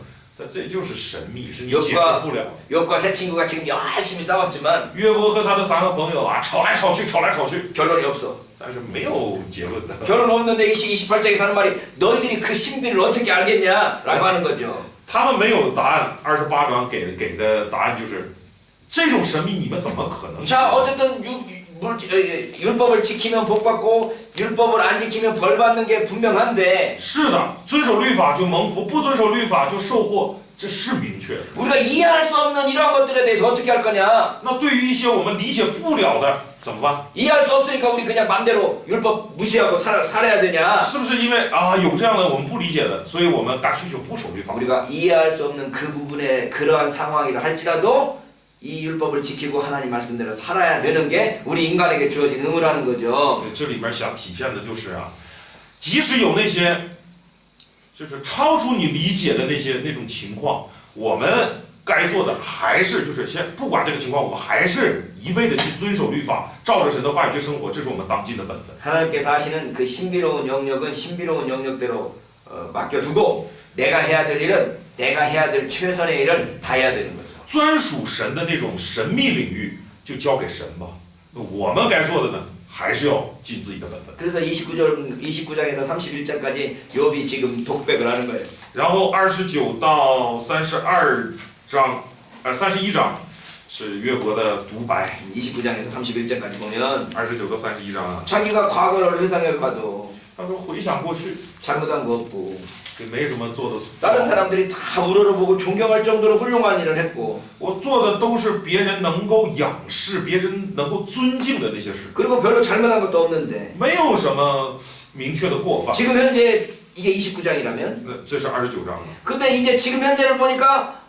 这就是神秘，是你解释不了。 욥과 세 친구가 지금 열심히 싸웠지만 约伯和他的3个朋友啊，吵来吵去，吵来吵去， 결론이 없어. 但是没有结论的。 결론 없는데 28장에 하는 말이 너희들이 그 신비를 어떻게 알겠냐라고 하는 거죠. 他们没有答案。28章给的答案就是这种神秘，你们怎么可能？ 자 어쨌든 율법을 지키면 복 받고 율법을 안 지키면 벌 받는 게 분명한데 是的，遵守律法就蒙福，不遵守律法就受祸，这是明确的。 우리가 이해할 수 없는 이러한 것들에 대해서 어떻게 할 거냐? 那对于一些我们理解不了的怎么办？ 이해할 수 없으니까 우리 그냥 맘대로 율법 무시하고 살아야 되냐? 是不是因为啊有这样的我们不理解的，所以我们干脆就不守律法？ 우리가 이해할 수 없는 그 부분에 그러한 상황이라 할지라도 이 율법을 지키고 하나님 말씀대로 살아야 되는 게 우리 인간에게 주어진 의무라는 거죠. 这里面想体现的就是啊，即使有那些就是超出你理解的那种情况，我们该做的还是就是先不管这个情况，我们还是一味的去遵守律法，照着神的话语去生活，这是我们当尽的本分。 하나님께서 하시는 그 신비로운 영역은 신비로운 영역대로 맡겨두고 내가 해야 될 일은 내가 해야 될 최선의 일을 다 해야 되는 거죠. 专属神的那种神秘领域就交给神吧，我们该做的呢，还是要尽自己的本分。 그래서 29장에서 31장까지 욥이 지금 독백을 하는 거예요. 然后29到32章，31章是约伯的独白。 29장에서 31장까지 보면 29到31章啊， 자기가 과거를 회상해봐도 他说回想过去， 잘못한 거 없고 也没什么做的错。 다른 사람들이 다 우러러보고 존경할 정도로 훌륭한 일을 했고 我做的都是别人能够仰视、别人能够尊敬的那些事， 그리고 별로 잘못한 것도 없는데 没有什么明确的过犯。 지금 현재 이게 29장이라면 那这是29章了。 근데 이제 지금 현재를 보니까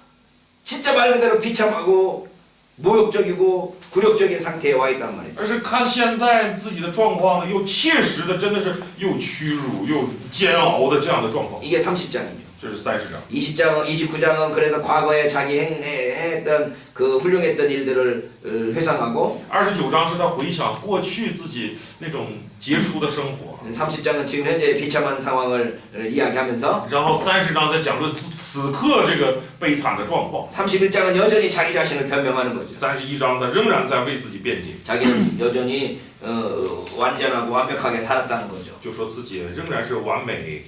진짜 말 그대로 비참하고 모욕적이고 굴욕적인 상태에 와 있단 말이에요. 而是看现在自己的状况呢，又切实的，真的是又屈辱又煎熬的这样的状况。 이게 30장이죠. 这是30章。 20장, 29장은 그래서 과거에 자기 행했던 그 훌륭했던 일들을 회상하고 29章是他回想过去自己那种杰出的生活， 30장은 지금 현재 비참한 상황을 이야기하면서 然后30章在讲论此刻这个悲惨的状况， 31장은 여전히 자기 자신을 변명하는 거죠. 31章他仍然在为自己辩解， 자기는 여전히 완전하고 완벽하게 살았다는 거죠. 就说自己仍然是完美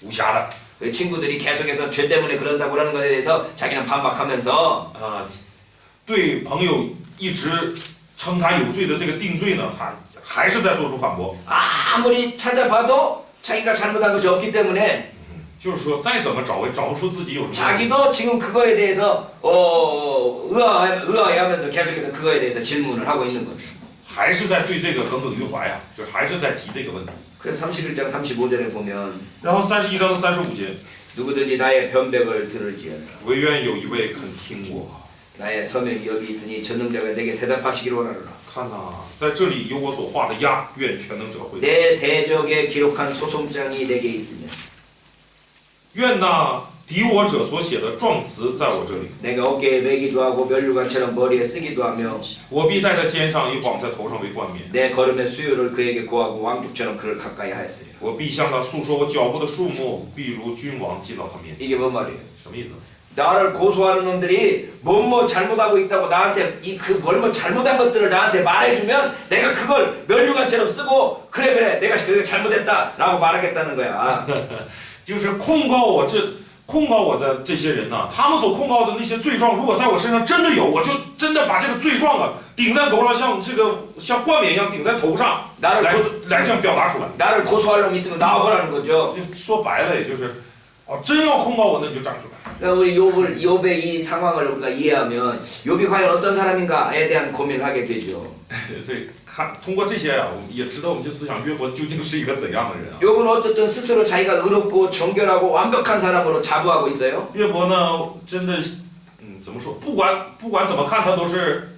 无瑕的。 그 친구들이 계속해서 죄 때문에 그런다고 하는 것에 대해서 자기는 반박하면서 对朋友一直称他有罪的这个定罪呢，他还是在做出反驳。 아무리 찾아봐도 자기가 잘못한 것이 없기 때문에 就是说，再怎么找也找不出自己有什么。 자기도 지금 그거에 대해서 의아해하면서 계속해서 그거에 대해서 질문을 하고 있는 거죠. 还是在对这个耿耿于怀啊，就还是在提这个问题。 그래서 31장 35절에 보면 然后31章的35节， 누구든지 나의 변백을 들을지어다. 唯愿有一位肯听我。 나의 서명이 여기 있으니 전능자가 내게 대답하시기를 원하노라. 看呐、在这里有我所画的押，愿全能者回答。 내 대적에 기록한 소송장이 내게 있으면 愿那敌我者所写的状词在我这里， 내가 어깨에 매기도 하고 면류관처럼 머리에 쓰기도 하며 我必戴在肩上，又绑在头上为冠冕。 내 걸음의 수요를 그에게 고하고 왕족처럼 그를 가까이 하였으리라. 我必向他诉说我脚步的数目，必如君王进到他面前。 이게 뭔 말이에요? 什么意思？ 나를 고소하는 놈들이 뭐뭐 잘못하고 있다고 나한테 뭐 잘못한 것들을 나한테 말해주면 내가 그걸 면류관처럼 쓰고 그래 내가 그게 잘못했다라고 말하겠다는 거야. 就是控告我的这些人呢、他们所控告的那些罪状，如果在我身上真的有，我就真的把这个罪状啊顶在头上，像冠冕一样顶在头上，来这样表达出来。 나를 고소할 놈 있으면 나와보라는 거죠. 就说白了，也就是真要控告我，那你就站出来。 그러니까 우리 욥의 이 상황을 우리가 이해하면 욥이 과연 어떤 사람인가에 대한 고민을 하게 되죠. 所以通过这些啊，我们也值得我们去思想约伯究竟是一个怎样的人啊？ 욥은 어쨌든 스스로 자기가 의롭고 정결하고 완벽한 사람으로 자부하고 있어요. 约伯呢，真的，怎么说？不管怎么看，他都是，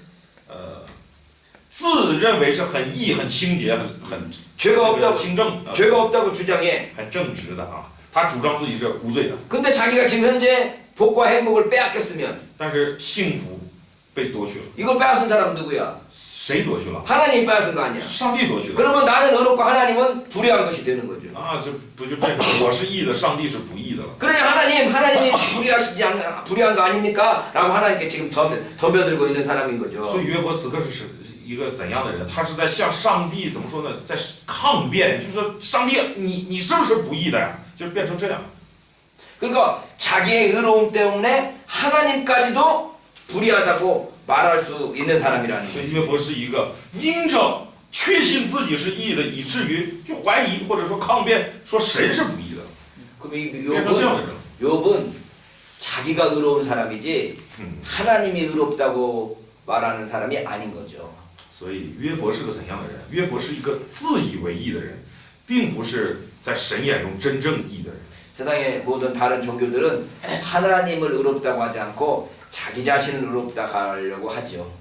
自认为是很义、很清洁、很 죄가 없다고 清正、 죄가 없다고 주장해. 很正直的啊。他主张自己是无罪的， 근데 자기가 지금 현재 복과 행복을 빼앗겼으면 但是幸福被夺去了， 이걸 빼앗은 사람은 누구야? 谁夺去了？ 하나님이 빼앗은 거 아니야. 上帝夺去了。 그러면 나는 의롭고 하나님은 불의한 것이 되는 거죠. 啊，这不就变成我是义的，上帝是不义的了？ 그러니 하나님이 불의한 거 아닙니까? 라고 하나님께 지금 덤벼들고 있는 사람인 所 거죠. 以约伯此刻是一个怎样的人？他是在向上帝怎么说呢？在抗辩，就是说上帝，你是不是不义的呀？就变成这样。 그러니까 자기의 의로움 때문에 하나님까지도 불의하다고 말할 수 있는 사람이라는 所 거예요. 以约伯是一个因着确信自己是义的，以至于就怀疑或者说抗辩，说神是不义的， 그럼 이 变成这样的人。 욥은 자기가 의로운 사람이지 하나님이 의롭다고 말하는 사람이 아닌 거죠. 所以约伯是个怎样的人？约伯是一个自以为义的人，并不是在神眼中真正义的人。 세상의 모든 다른 종교들은 하나님을 의롭다고 하지 않고 자기 자신을 의롭다 하려고 하죠.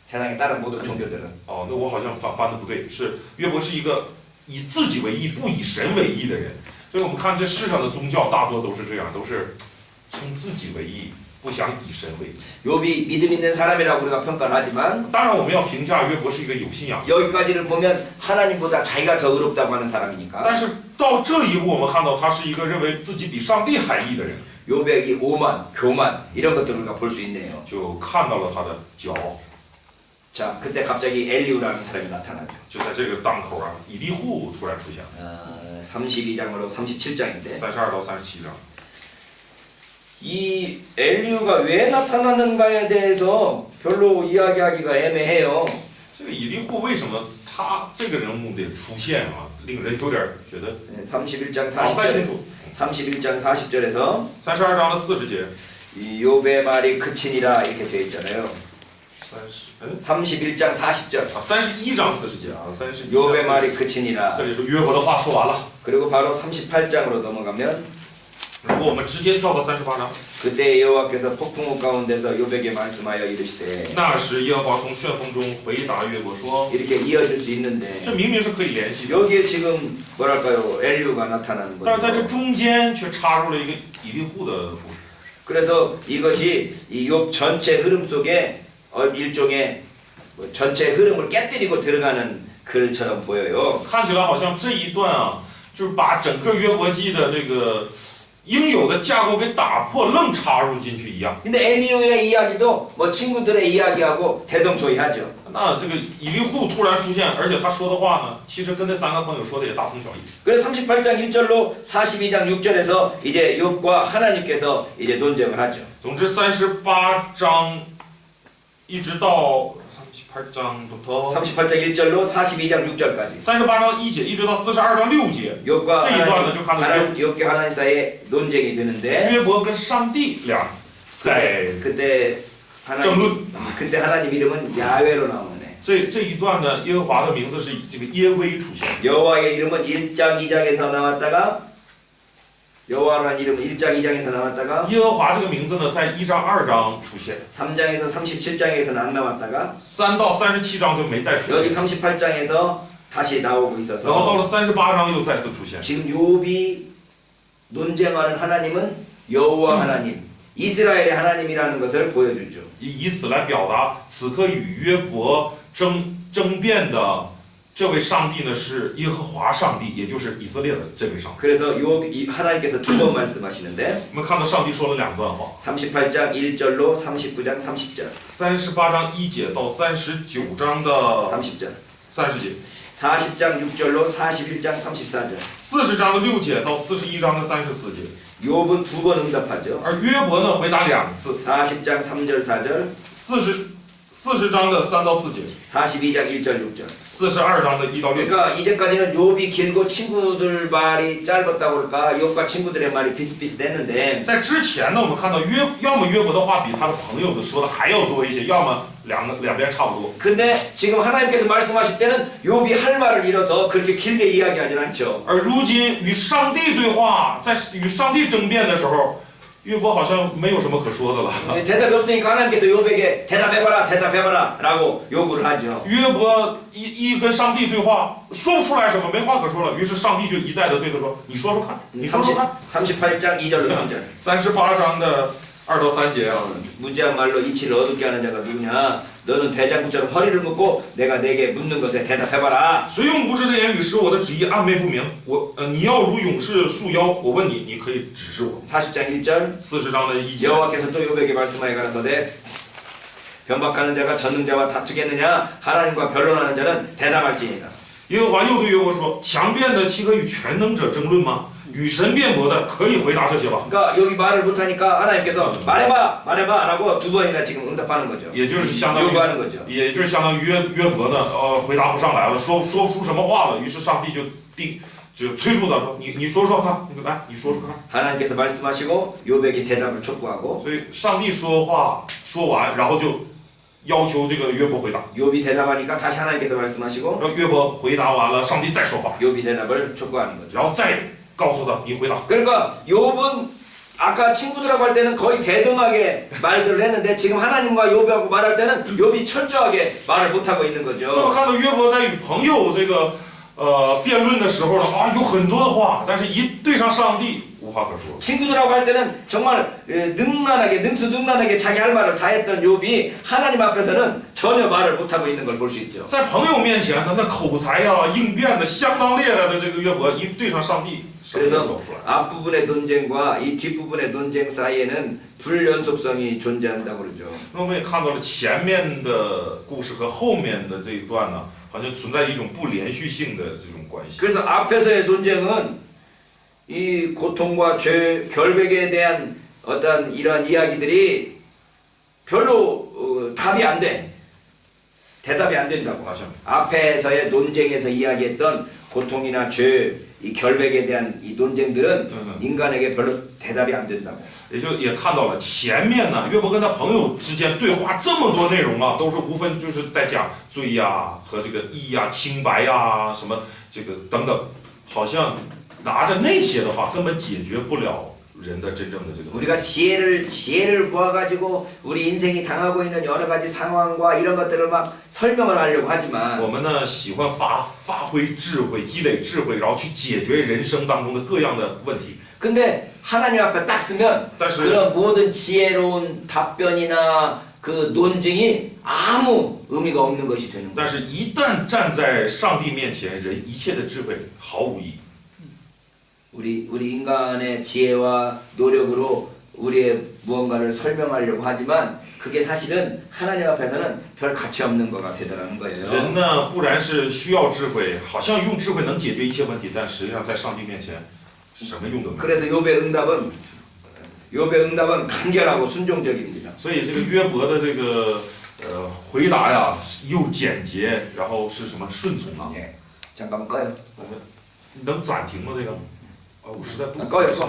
세상의 다른 모든 종교들은. 哦，那我好像翻的不对，是约伯是一个以自己为义，不以神为义的人。所以我们看这世上的宗教大多都是这样，都是称自己为义，不想以神为义。 욥이 믿음 있는 사람이라고 우리가 평가를 하지만 当然，我们要评价约伯是一个有信仰。 여기까지를 보면 하나님보다 자기가 더 의롭다고 하는 사람이니까 但是到这一步，我们看到他是一个认为自己比上帝还义的人， 욥의 이 오만, 교만 이런 것들을 우리가 볼 수 있네요. 就看到了他的骄傲。 자, 그때 갑자기 엘리우라는 사람이 나타나죠. 就在这个当口啊，以利户突然出现了， 32장으로 37장인데 32到37章。 이 엘리우가 왜 나타나는가에 대해서 별로 이야기하기가 애매해요. 这个以利户为什么他这个人物的出现啊，令人有点觉得 31장 搞不太清 40절, 楚。 31장 40절에서 32章的40节， 이 욥의 말이 그치니라 이렇게 되어 있잖아요. 31장 40절. 31章40节啊，31。 욥의 말이 그치니라. 这里说约伯的话说完了， 그리고 바로 38장으로 넘어가면 如果我们直接跳到38章， 그때 여호와께서 폭풍우 가운데서 욥에게 말씀하여 이르시되 那时耶和华从旋风中回答约伯说， 이렇게 이어질 수 있는데 这明明是可以联系的， 여기에 지금 뭐랄까요 엘리우가 나타나는 但是在这 거죠. 中间却插入了一个以利户的故事。 그래서 이것이 이 욥 전체 흐름 속에 일종의 전체 흐름을 깨뜨리고 들어가는 글처럼 보여요. 看起来好像这一段啊，就是把整个约伯记的这个应有的架构给打破，愣插入进去一样。 근데 엘리후의 이야기도 뭐 친구들의 이야기하고 대동소이하죠. 那这个以利户突然出现，而且他说的话呢，其实跟那三个朋友说的也大同小异。 그래서 38장 1절로 42장 6절에서 이제 욥과 하나님께서 이제 논쟁을 하죠. 总之，38章一直到38章부터 38장 1절로 42장 6절까지 38章1节，一直到42章6节， 욥과 这一段呢就看到 욥과 하나님 사이에 논쟁이 되는데 约伯跟上帝俩在 그때 争论。 그때 하나님 이름은 야훼로 나오네. 这一段呢，耶和华的名字是以这个耶威出现。 여호와의 이름은 1장 2장에서 나왔다가 여호와라는 이름은 1장 2장에서 나왔다가 耶和华这个名字呢，在1章2章出现， 3장에서 37장에서는 안 나왔다가 3到37章就没再出 여기 现， 38장에서 다시 나오고 然后到 있어서 了38章又再次出现。 지금 욥이 논쟁하는 하나님은 여호와 하나님, 이스라엘의 하나님이라는 것을 보여주죠. 以此来表达此刻与约伯争辩的这位上帝呢是耶和华上帝，也就是以色列的这位上帝。 그래서 욥이 하나님께서 두 번 말씀하시는데 我们看到上帝说了2段话， 38장 1절로 39장 30절 38章1节到39章的 30절 30节， 40장 6절로 41장 34절 40章的6节到41章的34节。 욥은 두 번 응답하죠. 而约伯呢回答2次， 40장 3절 4절 40章的3到4节， 42장 1절 6절 42章的1到6节。 그러니까 이제까지는 욥이 길고 친구들 말이 짧았다고 그럴까 욥과 친구들의 말이 비슷비슷했는데 在之前呢，我们看到要么约伯的话比他的朋友的说的还要多一些，要么两边差不多。 근데 지금 하나님께서 말씀하실 때는 욥이 할 말을 잃어서 그렇게 길게 이야기하진 않죠. 而如今与上帝对话，在与上帝争辩的时候，约伯好像没有什么可说的了。 대답이 없으니까 하나님께서 욥에게 대답해봐라 라고 요구를 하죠. 约伯一跟上帝对话，说不出来什么，没话可说了。于是上帝就一再的对他说：“你说说看，你说说看。 38장 2절로 3절 ”38章的2到3节啊。 무지한 말로 이치를 어둡게 하는 자가 누구냐? 너는 대장부처럼 허리를 묶고 내가 내게 묻는 것에 대답해봐라. 谁用无知的言语使我的旨意暗昧不明？你要如勇士束腰，我问你，你可以指示我。 40장 1절 40章的1节。 여호와께서 또 욥에게 말씀하여 가라사대 변박하는 자가 전능자와 다투겠느냐? 하나님과 변론하는 자는 대답할지니라. 耶和华又对约伯说：“强辩的岂可与全能者争论吗？与神辩驳的可以回答这些吧。” 그러니까 여기 말을 못하니까 하나님께서 말해봐라고 두 번이나 지금 응답하는 거죠. 也就是相当于 요구하는 거죠. 约伯呢，回答不上来了，说不出什么话了。于是上帝就催促他说：“你说说看，来，你说说看。” 하나님께서 말씀하시고 욥에게 대답을 촉구하고 所以上帝说话说完，然后就要求这个约伯回答。 욥이 대답하니까 다시 하나님께서 말씀하시고 然后约伯回答完了，上帝再说话， 욥이 대답을 촉구하는 거죠. 然后再告诉他你回答。 그러니까 욥은 아까 친구들하고 할 때는 거의 대등하게 말들을 했는데 지금 하나님과 욥하고 말할 때는 욥이 철저하게 말을 못하고 있는 这么 거죠. 看到约伯在与朋友这个辩论的时候呢，有很多的话，但是一对上上帝无话可说。 친구들하고 할 때는 정말 능수능란하게 자기 할 말을 다 했던 욥이 하나님 앞에서는 전혀 말을 못하고 있는 걸 볼 수 있죠. 在朋友面前呢，那口才呀、应变的相当厉害的这个约伯，一对上上帝，什么都说 그래서 不出来。 앞부분의 논쟁과 이 뒷부분의 논쟁 사이에는 불연속성이 존재한다고 그러죠. 那我们也看到了前面的故事和后面的这一段呢，好像存在一种不连续性的这种关系。 그래서 앞에서의 논쟁은 이 고통과 죄, 결백에 대한 어떤 이러한 이야기들이 별로 답이 안 돼. 대답이 안 된다고. 다시 앞에서의 논쟁에서 이야기했던 고통이나 죄, 이 결백에 대한 이 논쟁들은 인간에게 별로 대답이 안 된다고. 也看到了前面呢，约伯跟他朋友之间对话这么多内容啊，都是无分就是在讲罪呀、和这个义呀、清白呀、什么这个等等，好像拿着那些的话根本解决不了人的真正的这个问题。 우리가 지혜를 모아가지고 우리 인생이 당하고 있는 여러 가지 상황과 이런 것들을 막 설명을 하려고 하지만 我们呢喜欢发挥智慧，积累智慧，然后去解决人生当中的各样的问题。 근데 하나님 앞에 딱 쓰면 但是 그런 모든 지혜로운 답변이나 그 논증이 아무 의미가 없는 것이 되는 但 거예요. 是，一旦站在上帝面前，人一切的智慧毫无意义。 우리 인간의 지혜와 노력으로 우리의 무언가를 설명하려고 하지만 그게 사실은 하나님 앞에서는 별 가치 없는 거가 되더라는 人 거예요. 呢，固然是需要智慧，好像用智慧能解决一切问题，但实际上在上帝面前，什么用都没有。 그래서 욥의 응답은 간결하고 순종적입니다. 所以这个约伯的这个回答呀，又简洁，然后是什么顺从啊？ 예. 잠깐만 꺼요. 我们能暂停吗？这个？啊，我实在不。 꺼요. 꺼.